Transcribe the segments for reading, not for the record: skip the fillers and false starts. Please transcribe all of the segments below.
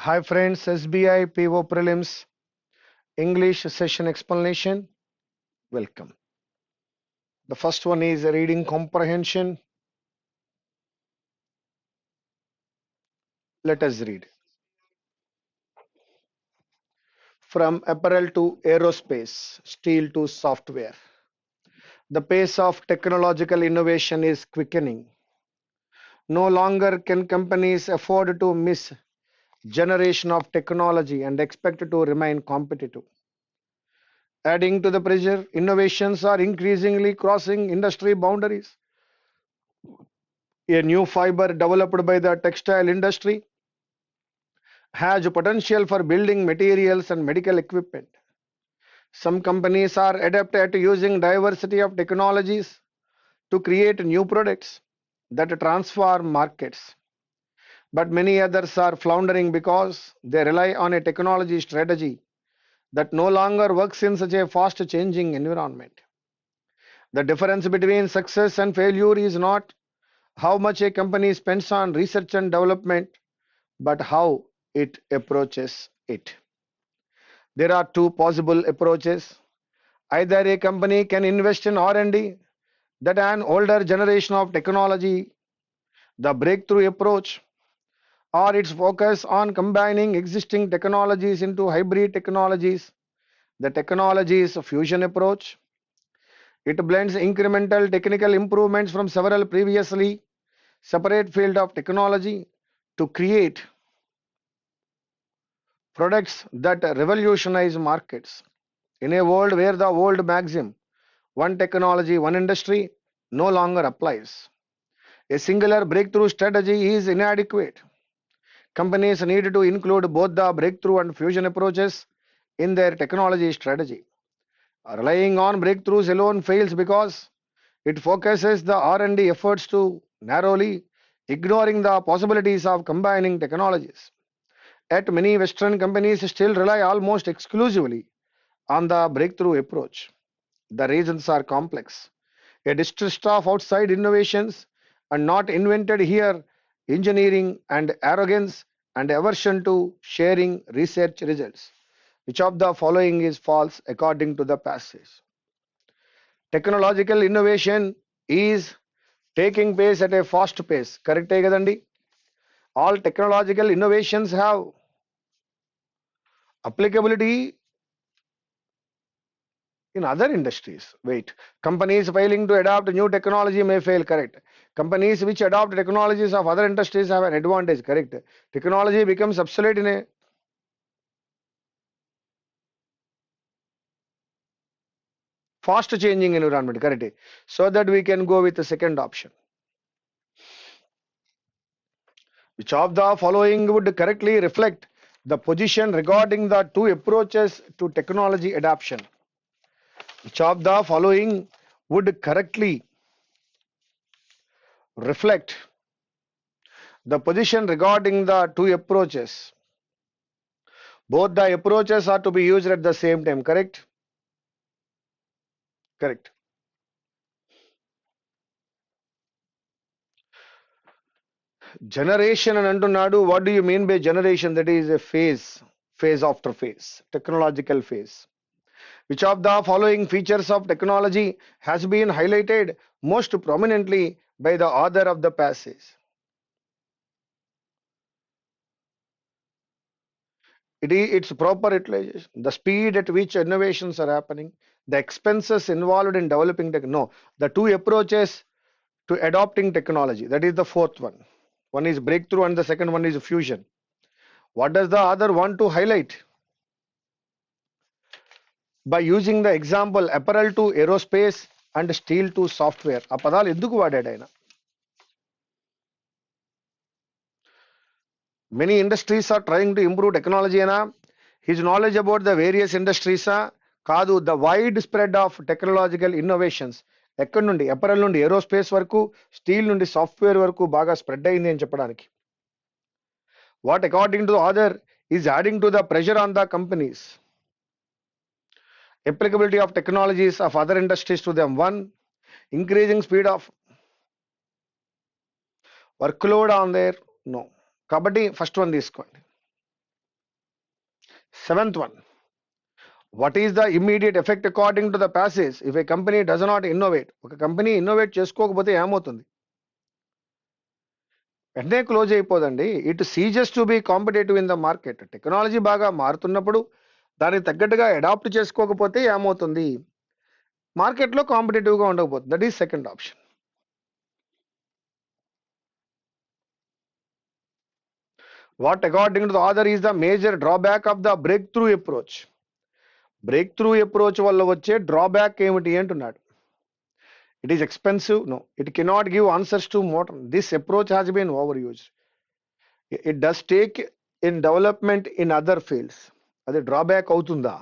Hi friends, SBI PO Prelims English session explanation. Welcome. The first one is reading comprehension. Let us read. From apparel to aerospace, steel to software. The pace of technological innovation is quickening. No longer can companies afford to miss generation of technology and expect to remain competitive. Adding to the pressure, innovations are increasingly crossing industry boundaries. A new fiber developed by the textile industry has potential for building materials and medical equipment. Some companies are adept at using diversity of technologies to create new products that transform markets. But many others are floundering because they rely on a technology strategy that no longer works in such a fast changing environment. The difference between success and failure is not how much a company spends on research and development, but how it approaches it. There are two possible approaches. Either a company can invest in R&D, that an older generation of technology, the breakthrough approach, or its focus on combining existing technologies into hybrid technologies, the technology's fusion approach. It blends incremental technical improvements from several previously separate fields of technology to create products that revolutionize markets. In a world where the old maxim, one technology, one industry, no longer applies, a singular breakthrough strategy is inadequate. Companies need to include both the breakthrough and fusion approaches in their technology strategy. Relying on breakthroughs alone fails because it focuses the R&D efforts too narrowly, ignoring the possibilities of combining technologies. Yet many Western companies still rely almost exclusively on the breakthrough approach. The reasons are complex. A distrust of outside innovations and not invented here, engineering and arrogance and aversion to sharing research results. Which of the following is false according to the passage? Technological innovation is taking place at a fast pace. Correct కదండి? All technological innovations have applicability in other industries. Wait, companies failing to adopt new technology may fail. Correct. Companies which adopt technologies of other industries have an advantage. Correct. Technology becomes obsolete in a fast changing environment. Correct. So that we can go with the second option. Which of the following would correctly reflect the position regarding the two approaches to technology adoption? Which of the following would correctly reflect the position regarding the two approaches? Both the approaches are to be used at the same time, correct? Correct. Generation and antunnadu, what do you mean by generation? That is a phase after phase, technological phase. Which of the following features of technology has been highlighted most prominently by the author of the passage? It is its proper utilization, the speed at which innovations are happening, the expenses involved in developing no, the two approaches to adopting technology. That is the fourth one. One is breakthrough and the second one is fusion. What does the other want to highlight? By using the example apparel to aerospace and steel to software. ఆ పదాలు ఎందుకు వాడాడు ఆయన? Many industries are trying to improve technology అయినా his knowledge about the various industries కాదు, the wide spread of technological innovations ఎక్కడి నుండి apparel నుండి ఏరోస్పేస్ వరకు స్టీల్ నుండి సాఫ్ట్వేర్ వరకు బాగా స్ప్రెడ్ అయింది అని చెప్పడానికి. What according to the author is adding to the pressure on the companies? Applicability of technologies of other industries to them. One, increasing speed of workload on their no. కాబట్టి first one తీసుకోండి. Seventh one, what is the immediate effect according to the passage if a company does not innovate? ఒక కంపెనీ innovate చేసుకోకపోతే ఏమవుతుంది? వెంటనే close అయిపోదండి. It ceases to be competitive in the market. Technology బాగా మారుతున్నప్పుడు దానికి తగ్గట్టుగా అడాప్ట్ చేసుకోకపోతే ఏమవుతుంది? మార్కెట్లో కాంపిటేటివ్గా ఉండకపోతుంది. That is second option. What according to the author is the major drawback of the breakthrough approach? Break-through approach వల్ల వచ్చే డ్రాబ్యాక్ ఏమిటి అంటున్నాడు. It is expensive. No, it cannot give answers to modern. This approach has been overused. It does take in development in other fields. అది drawback అవుతుందా?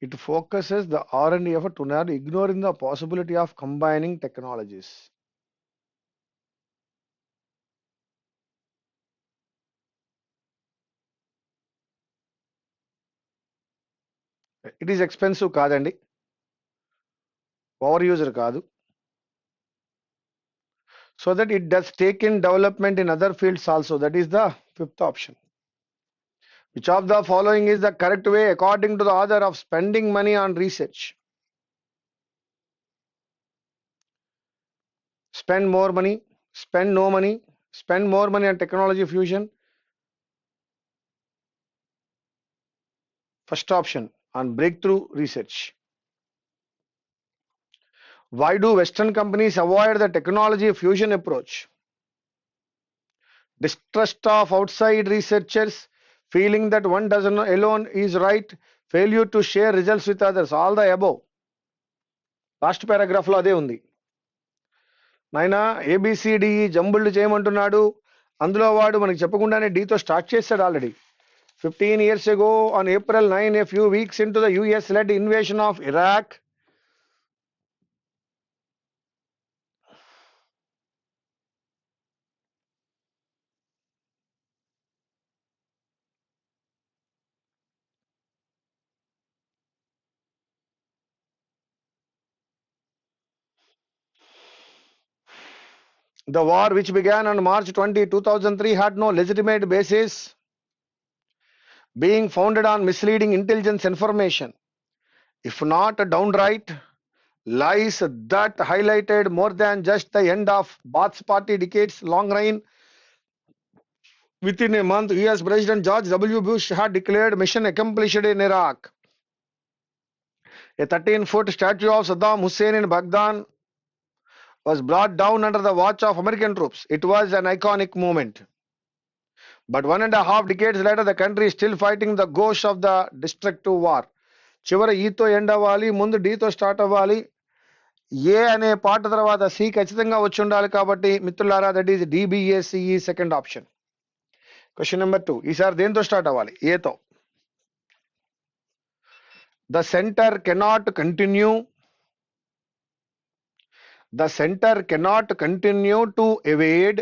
It focuses the R&D effort to not ignoring the possibility of combining technologies. It is expensive కాదండి, over user కాదు. So that it does take in development in other fields also. That is the fifth option. Which of the following is the correct way according to the author of spending money on research? Spend more money, spend no money, spend more money on technology fusion. First option, on breakthrough research. Why do Western companies avoid the technology fusion approach? Distrust of outside researchers, feeling that one doesn't alone is right, failure to share results with others, all the above. Last పారాగ్రాఫ్లో అదే ఉంది. నాయన ABCDE jumbled చేయమంటున్నాడు. అందులో వాడు మనకి చెప్పకుండానే డీతో start చేశాడు already. 15 years ago on April 9, a few weeks into the US-led invasion of Iraq, the war, which began on March 20, 2003, had no legitimate basis, being founded on misleading intelligence information, if not downright lies that highlighted more than just the end of Baath's party decades long reign. Within a month, US President George W. Bush had declared mission accomplished in Iraq. A 13-foot statue of Saddam Hussein in Baghdad was brought down under the watch of American troops. It was an iconic moment. But 1.5 decades later, the country is still fighting the ghost of the destructive war. చివర ఈతో end అవ్వాలి, ముందు డీతో start అవ్వాలి. ఏ అనే పాట తర్వాత C ఖచ్చితంగా వచ్చి ఉండాలి. కాబట్టి మిత్రులారా, that is DBACE second option. Question number 2, ఈసారి దేంతో స్టార్ట్ అవ్వాలి? ఏతో. The centre cannot continue to evade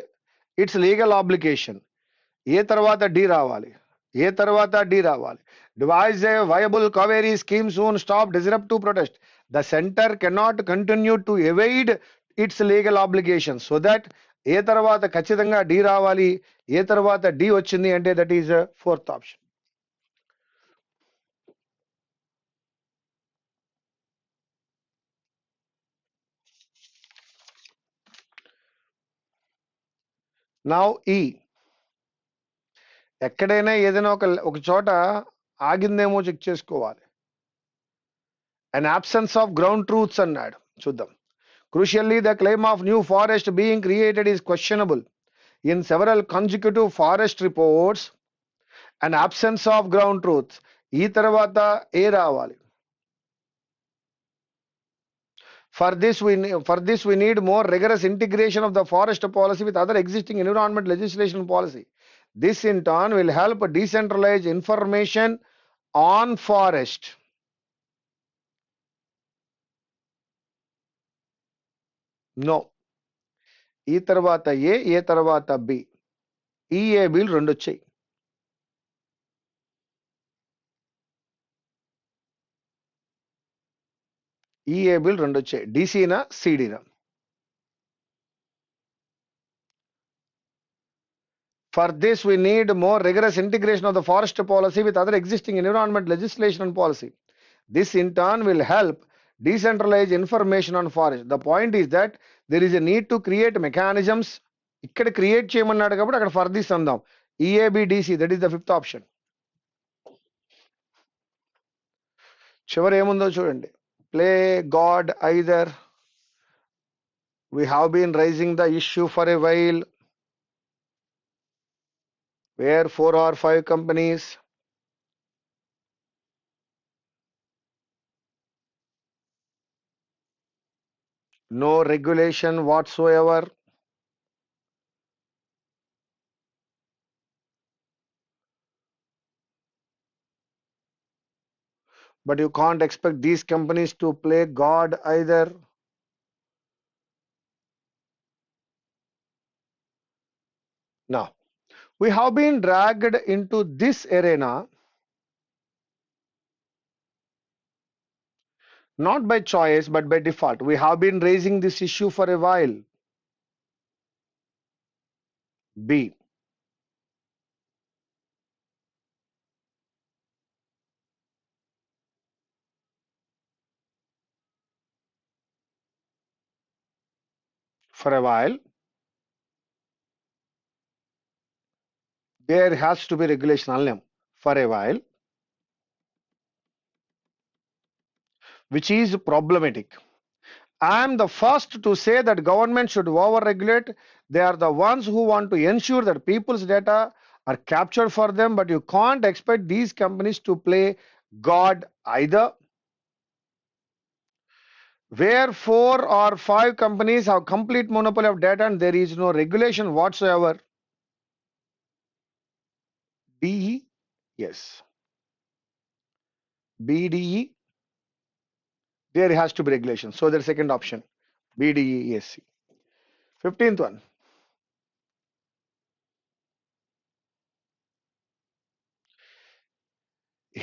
its legal obligation. A తర్వాత డి రావాలి? Devise a viable Kaveri scheme soon, stop disruptive protest. The center cannot continue to evade its legal obligations. So that ఏ తర్వాత ఖచ్చితంగా D రావాలి. ఏ తర్వాత D వచ్చింది అంటే that is fourth option. Now ఈ ఎక్కడైనా ఏదైనా ఒక చోట ఆగిందేమో చెక్ చేసుకోవాలి. An absence of ground truths అన్నాడు. చూద్దాం. Crucially, the claim of new forest being created is questionable. In several consecutive forest reports, an absence of ground truth. ఈ తర్వాత ఏ రావాలి? For this, we need more rigorous integration of the forest policy with other existing environment legislation policy. This in turn will help decentralize information on forest. No. ఈ తర్వాత ఏ తర్వాత B. EA bill రెండు వచ్చాయి. EA bill రెండు వచ్చాయి. డిసినా సిడినా? For this, we need more rigorous integration of the forest policy with other existing environment legislation and policy. This in turn will help decentralize information on forest. The point is that there is a need to create mechanisms. ఇక్కడ create చేయమన్నాడు కాబట్టి అక్కడ for this అందాం. EABDC, that is the fifth option. చివరి ఏముందో చూడండి. Play god either. We have been raising the issue for a while, where 4 or 5 companies no regulation whatsoever, but you can't expect these companies to play God either. Now, we have been dragged into this arena not by choice but by default. We have been raising this issue for a while. B. For a while, there has to be regulation on them. For a while, which is problematic. I am the first to say that government should over-regulate. They are the ones who want to ensure that people's data are captured for them, but you can't expect these companies to play God either. Where 4 or 5 companies have complete monopoly of data and there is no regulation whatsoever. DE, yes. BDE, there has to be regulation. So the second option, BDE, yes. 15th one.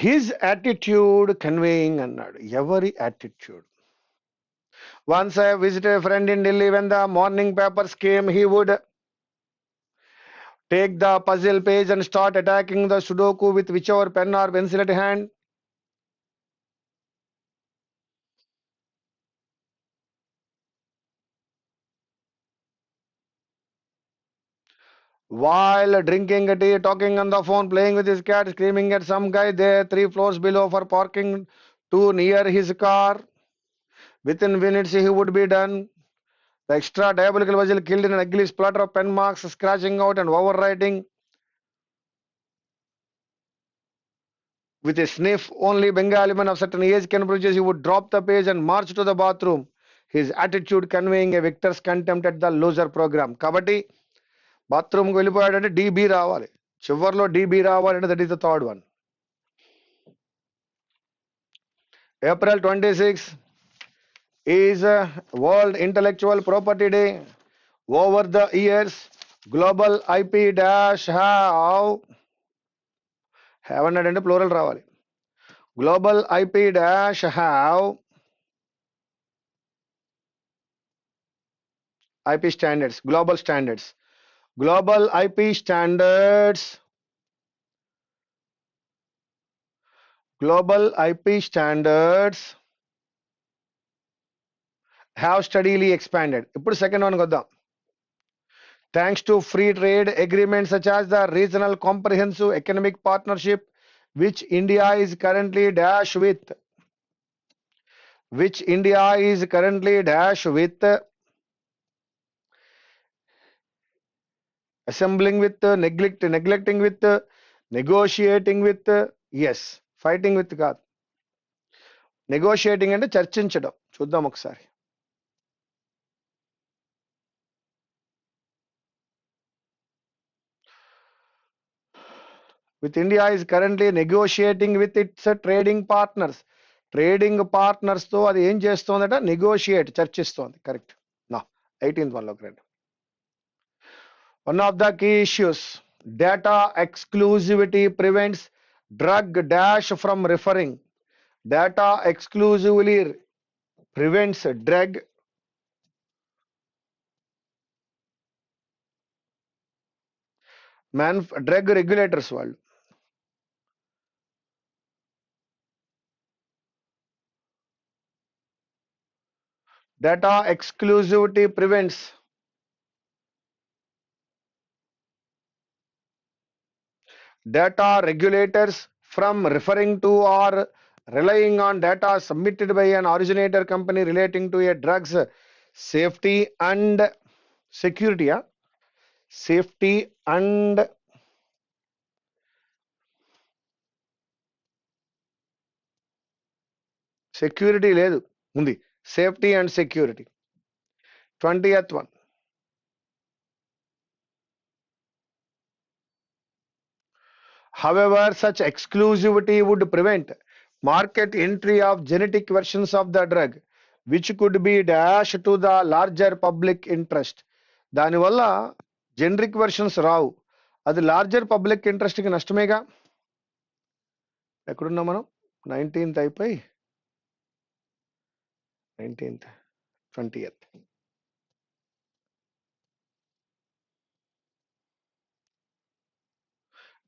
His attitude conveying అన్నాడు. ఎవరి attitude? Once I visited a friend in Delhi, when the morning papers came, he would take the puzzle page and start attacking the Sudoku with whichever pen or pencil at hand. While drinking a tea, talking on the phone, playing with his cat, screaming at some guy there 3 floors below for parking too near his car. Within minutes he would be done. The extra diabolical vessel killed in an ugly splatter of pen marks, scratching out and overwriting. With a sniff, only Bengali man of certain age can produce. He would drop the page and march to the bathroom. His attitude conveying a victor's contempt at the loser program. Kabatti, బాత్రూమ్కి వెళ్ళిపోయాడంటే dB రావాలి. చివరిలో dB రావాలంటే that is the third one. April 26 is World Intellectual Property Day. Over the years, global IP dash have అన్నాడంటే plural రావాలి. Global IP dash have IP standards, global standards. Global IP standards. Global IP standards have steadily expanded. ఇప్పుడు second one కొద్దాం. Thanks to free trade agreements such as the Regional Comprehensive Economic Partnership, which India is currently dash with. Which India is currently dash with. Assembling with, neglecting with, negotiating with, yes, fighting with కాదు. Negotiating అంటే చర్చించడం. చూద్దాం ఒకసారి. with India is currently negotiating with its trading partners. Trading పార్ట్నర్స్తో అది ఏం చేస్తోందట, negotiate, చర్చిస్తోంది. Correct. నా 18th వన్లోకి రండి. One of the key issues, data exclusivity prevents drug dash from referring. Data exclusively prevents drug drug regulators వాళ్ళు. Data exclusivity prevents data regulators from referring to or relying on data submitted by an originator company relating to a drug's safety and security. Safety and security లేదు, ఉంది safety and security. 20th one. However, such exclusivity would prevent market entry of genetic versions of the drug, which could be dash to the larger public interest. దానివల్ల generic versions రావు, అది larger public ఇంట్రెస్ట్కి నష్టమేగా. ఎక్కడున్నాం మనం? 19th అయిపోయి 19th 20th.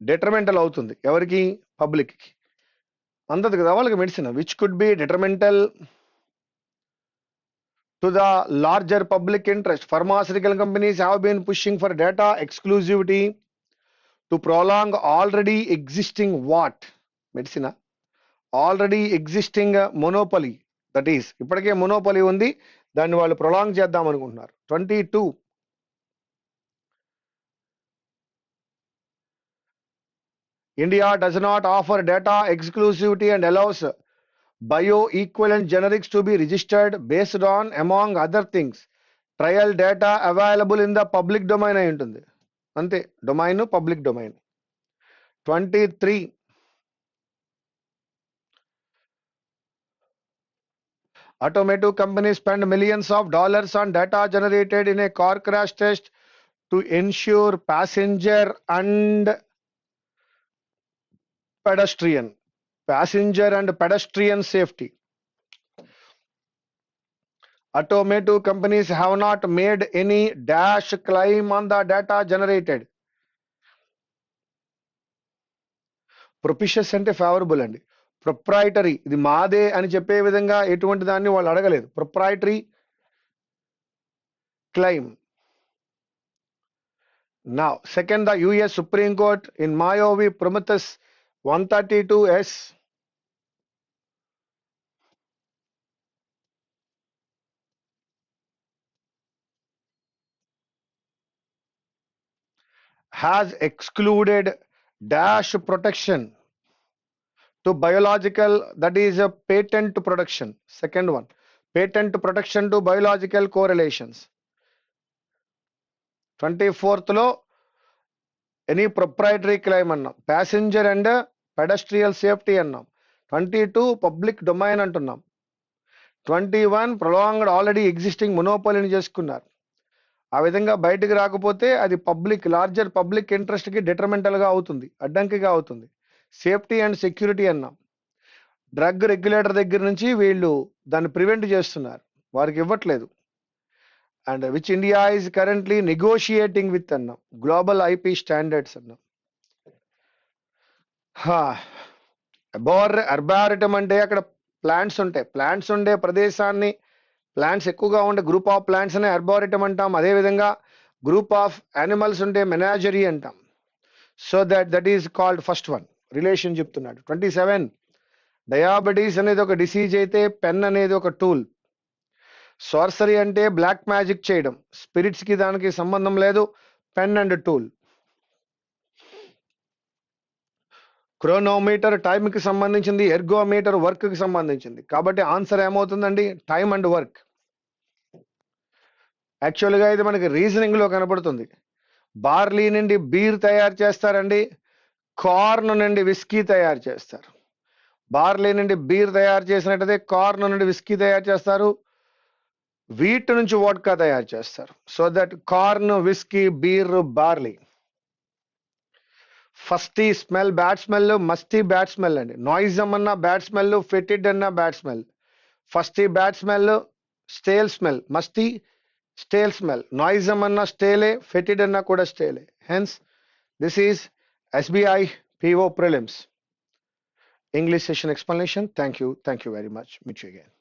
డెట్రమెంటల్ అవుతుంది ఎవరికి? పబ్లిక్కి. అందదు కదా వాళ్ళకి medicine. Which could be detrimental to the larger public interest. Pharmaceutical companies have been pushing for data exclusivity to prolong already existing what? Medicine already existing monopoly. That is ఇప్పటికే monopoly ఉంది, దాన్ని వాళ్ళు ప్రొలాంగ్ చేద్దాం అనుకుంటున్నారు. 22. India does not offer data exclusivity and allows bioequivalent generics to be registered based on, among other things, trial data available in the public domain అయి ఉంటుంది. అంతే, domain public domain. 23. Automotive companies spend millions of dollars on data generated in a car crash test to ensure passenger and pedestrian safety. Automotive companies have not made any dash claim on the data generated. ప్రొపిషియస్ అంటే favourable అండి. Proprietary, ఇది మాదే అని చెప్పే విధంగా ఎటువంటి దాన్ని వాళ్ళు అడగలేదు. Proprietary claim. Now, second, the US Supreme Court in Mayo v. Prometheus 132S has excluded dash protection to biological, that is a patent protection. Second one, patent protection to biological correlations. 24th లో any proprietary claim అన్నాం, passenger and pedestrian safety అన్నాం. 22 public domain అంటున్నాం. 21 prolonged already existing మొనోపోలీని చేసుకున్నారు. ఆ విధంగా బయటకు రాకపోతే అది పబ్లిక్, లార్జర్ పబ్లిక్ ఇంట్రెస్ట్కి డెట్రమెంటల్గా అవుతుంది, అడ్డంకిగా అవుతుంది. సేఫ్టీ అండ్ సెక్యూరిటీ అన్నాం. డ్రగ్ రెగ్యులేటర్ దగ్గర నుంచి వీళ్ళు దాన్ని ప్రివెంట్ చేస్తున్నారు, వారికి ఇవ్వట్లేదు. And which India is currently negotiating with అన్నాం. గ్లోబల్ ఐపీ స్టాండర్డ్స్ అన్నాం. అర్బారిటం అంటే అక్కడ ప్లాంట్స్ ఉంటాయి, ప్లాంట్స్ ఉండే ప్రదేశాన్ని, ప్లాంట్స్ ఎక్కువగా ఉండే గ్రూప్ ఆఫ్ ప్లాంట్స్ అనే అర్బారిటం అంటాం. అదేవిధంగా గ్రూప్ ఆఫ్ యానిమల్స్ ఉంటే మెనాజరీ అంటాం. So that is called first one. Relation చెప్తున్నాడు. 27 డయాబెటీస్ అనేది ఒక డిసీజ్ అయితే పెన్ అనేది ఒక టూల్. సార్సరీ అంటే బ్లాక్ మ్యాజిక్ చేయడం, స్పిరిట్స్ కి దానికి సంబంధం లేదు, pen and tool. Chronometer time కి సంబంధించింది, ఎర్గోమీటర్ వర్క్ కి సంబంధించింది. కాబట్టి ఆన్సర్ ఏమవుతుందండి? Time and work. యాక్చువల్గా ఇది మనకి రీజనింగ్ లో కనబడుతుంది. బార్లీ నుండి బీర్ తయారు చేస్తారండి, కార్న్ నుండి విస్కీ తయారు చేస్తారు. బార్లీ నుండి బీర్ తయారు చేసినట్టయితే కార్న్ నుండి విస్కీ తయారు చేస్తారు. వీట్ నుంచి వోడ్కా తయారు చేస్తారు. So that corn, whisky, beer, barley. Fusty smell bad smell, musty bad smell అండి. నాయిజమ్ అన్న బ్యాడ్ స్మెల్, ఫెటిడ్ అన్న bad smell. Fusty bad smell, stale smell. Musty stale smell. Noisome అన్న స్టేలే, ఫెటిడ్ అన్న కూడా స్టేలే. Hence this is SBI PO prelims English session explanation. Thank you very much. Meet you again.